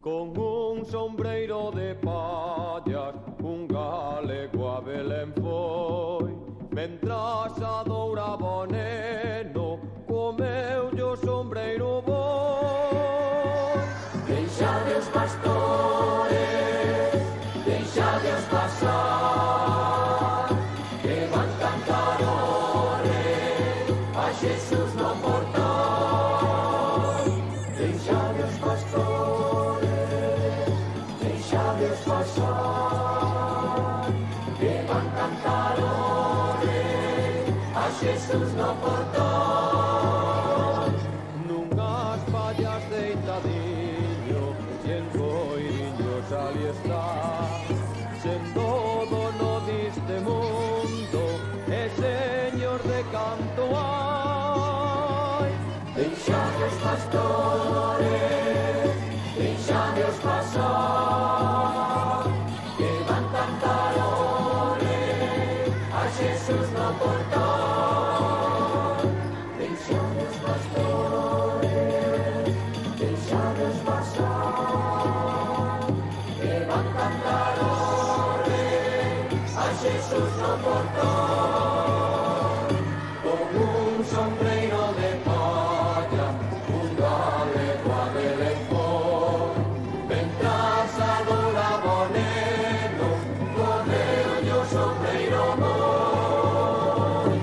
Con un sombreiro de pallas, un galego a Belén foi. Mentras adouraba o neno, comeulle o sombreiro boi. Deixade os pastores, deixade os pasar, que van cantar ore a Jesús no portal. Deixade os pastores, deixade os pasar, que van cantar ore a Jesús no portal. Nunhas pallas deitadiño, sen coiriños ali está. Sendo dono deste mundo e señor de canto hai. Deixade os pastores, deixade os pasar, que van cantar ore a Jesús no portal. Deixade os pastores, deixade os pasar, que van cantar ore a Jesús no portal. Con un sombreiro de palla, un galego a Belén foi. Mentras adoraba o neno, comeulle o sombreiro boi.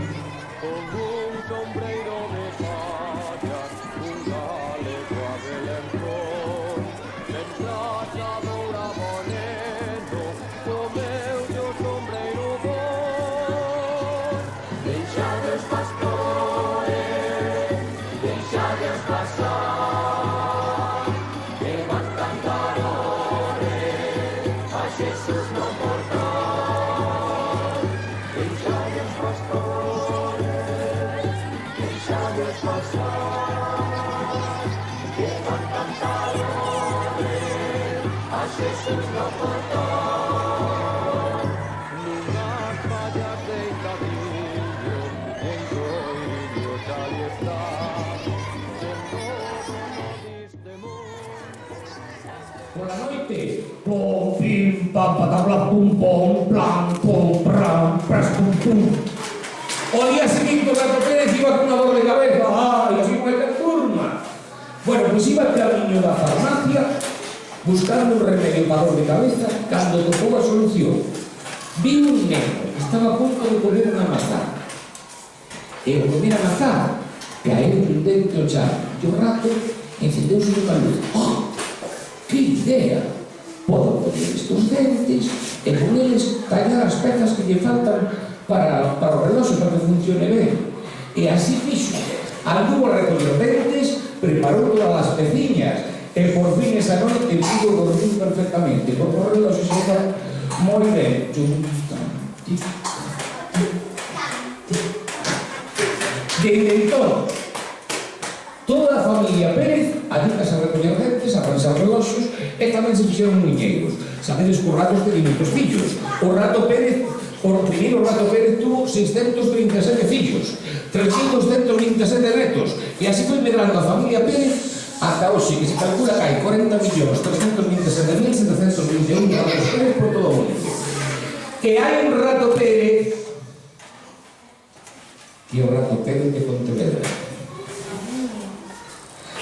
Con un sombreiro de pallas, un galego a Belén foi. Mentras adouraba o neno, comeulle o sombreiro boi. Deixade os pastores, deixade os pasar, que van cantar ore a Jesús no portal. Deixade os pastores, deixade os pasar, que van cantar ore a Jesús no portal. Nunhas pallas deitadiño, en coiriños ali está. Sendo dono deste mundo. Pola noite, pom, pim, pam, patabla, pum, pom, plan, pom, pram, pras, pum, pum. O día seguinte, o Gato Pérez iba con una dor de cabeza, ay, así como esta turma. Bueno, pues iba el camiño da farmacia buscando un remedio para dor de cabeza cando tocou a solución. Vi un negro que estaba a punto de comer unha mazá. E ao comer a mazá, caeu un dente ao chan. E o rato encendeuse unha luz. ¡Oh! Que idea! Podo poner estes dentes e con eles tallar as pezas que lle faltan para o reloxo para que funcione ben. E así fixo. Anduvo a recoller dentes, preparou todas as peciñas e por fin esa noite pudo dormir perfectamente porque o reloxo se está moi ben. Desde entón, toda a familia Pérez adicase a recoller dentes, a arranxar reloxos e tamén se fixeron muiñeiros. Sabedes que os ratos teñen moitos fillos. O primeiro Rato Pérez tuvo 627 fillos, 3.227 netos, e así foi medrando a familia Pérez ata hoxe, que se calcula que hai 40.327.721 Ratos Pérez por todo o mundo. E hai un Rato Pérez, que é o Rato Pérez de Pontevedra.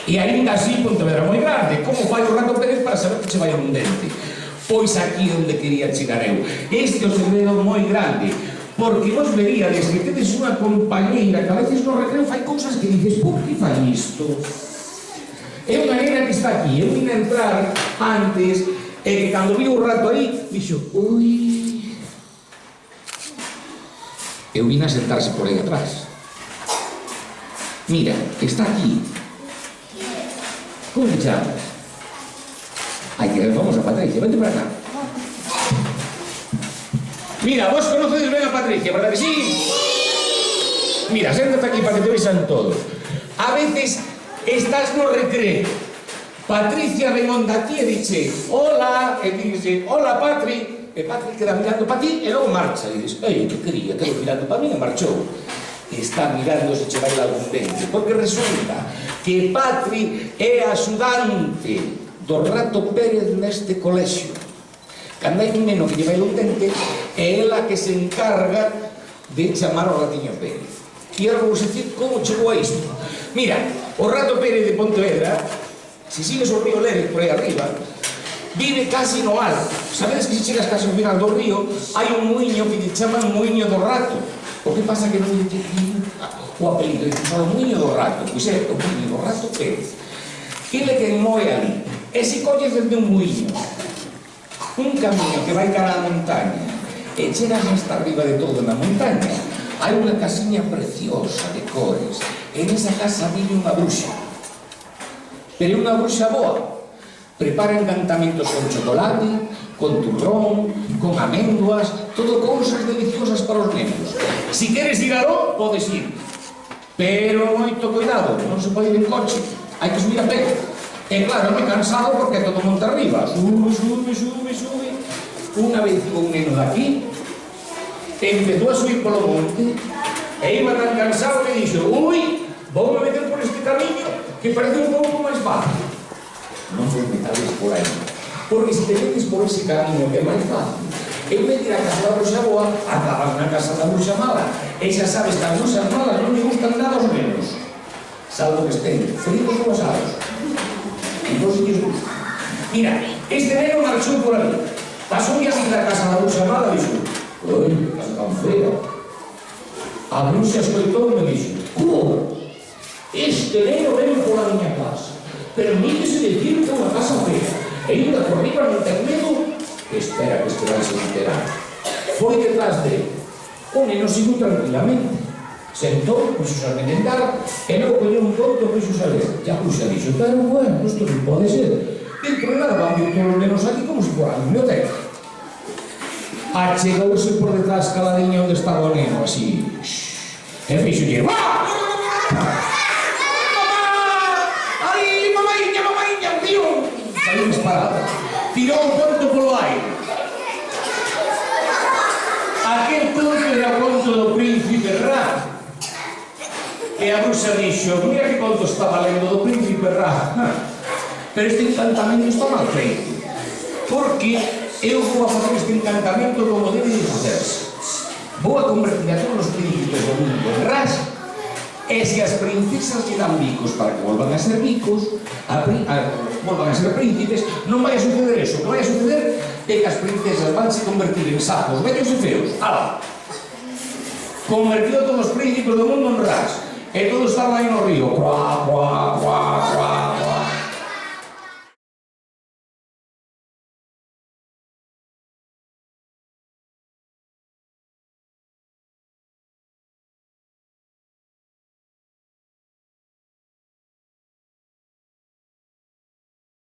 E aínda así Pontevedra moi grande. Como fai o Rato Pérez para saber que se vai un dente? Pois aquí onde quería chegar eu. Este é o segredo moi grande. Porque vos veríades que tedes unha compañeira que a veces no recreo fai cousas que dices, por que fai isto? É unha nena que está aquí. Eu vim a entrar antes e que cando vi un rato aí, dixo, ui. Eu vim a sentarse por aí atrás. Mira, está aquí. Como te chamas? Ai, que vamos a Patricia, vente para acá. Mira, vos conocedes ben a Patricia, verdad que sí? Mira, séntate aquí para que te vexan todos. A veces estás no recreo. Patricia remonda a ti e dice, hola, e dice, hola Patri. E Patri queda mirando para ti e logo marcha. E dices, ei, que quería? Quedo mirando para mí e marchou. Está mirando se chegar algún dente, porque resulta que Patri é axudante do Rato Pérez neste colexio. Cando hai un neno que lleva un dente, é ela que se encarga de chamar ao Ratiño Pérez. E agora vos dicir como chegou a isto. Mira, o Rato Pérez de Pontevedra, se sigues o río Lérez por aí arriba, vive casi no alto. Sabedes que se chegas casi ao final do río, hai un muiño que lle chaman muiño do rato. O que pasa que non lle tiñen o apelido, é o muiño do rato, pois é o muiño do Rato Pérez. Que le que moe ali. E se colles desde un muiño, un camiño que vai cara á montaña, e chegas hasta arriba de todo na montaña, hai unha casiña preciosa de cores. En esa casa vive unha bruxa. Pero unha bruxa boa. Prepara encantamentos con chocolate, con turrón, con améndoas, todo cousas deliciosas para os nenos. Si queres ir aló, podes ir. Pero moito cuidado, non se pode ir en coche, hai que subir a pé. E claro, me cansado porque é todo monte arriba. Sube, sube, sube, sube. Unha vez con un neno daqui, empezou a subir polo monte, e iba tan cansado que dixo: ui, vou me meter por este camiño que parece un pouco máis fácil. Non vos metades por aí, porque se te metes por ese camiño que é máis fácil, en vez de ir a casa da bruxa boa, acabas na casa da bruxa mala. E xa sabes que as bruxas malas non lle gustan nada aos nenos, salvo que estén fritos ou asados. Non se lles gusta. Mira, este neno marchou por ali, pasou a da casa da bruxa mala e dixo: oi, que casa tan fea. A bruxa escoitou e me dixo: como? Este neno ven pola miña casa, permítese decir que é unha casa fea, e ainda por riba non ten medo. Espera que este vai se enterar. Foi detrás dele. O neno seguiu tranquilamente, sentou, puxos a merendar, e logo colleu un conto e puxos a ler. E a bruxa dixo: pero bueno, isto non pode ser. Dentro de nada van vir todos os nenos aquí como se fora a biblioteca. Achegouse por detrás caladiña onde estaba o neno, así, e fixolle: ¡ah! Saiu disparada, tirou o conto polo aire. Aquel conto era o conto do Príncipe Ra. E a bruxa dixo: mira que conto estaba lendo do Príncipe Ra. Pero este encantamento está mal feito, porque eu vou a facer este encantamento como debe de facerse. Vou a convertir a todos os príncipes do mundo en ras. E se as princesas lle dan bicos para que volvan a ser bicos, volvan a ser príncipes, non vai a suceder eso. O que vai a suceder é que as princesas van se convertir en sapos vellos e feos. Ala! Convertido a todos os príncipes do mundo en ras. E todos estaban aí no río. Cuá, cuá, cuá, cuá.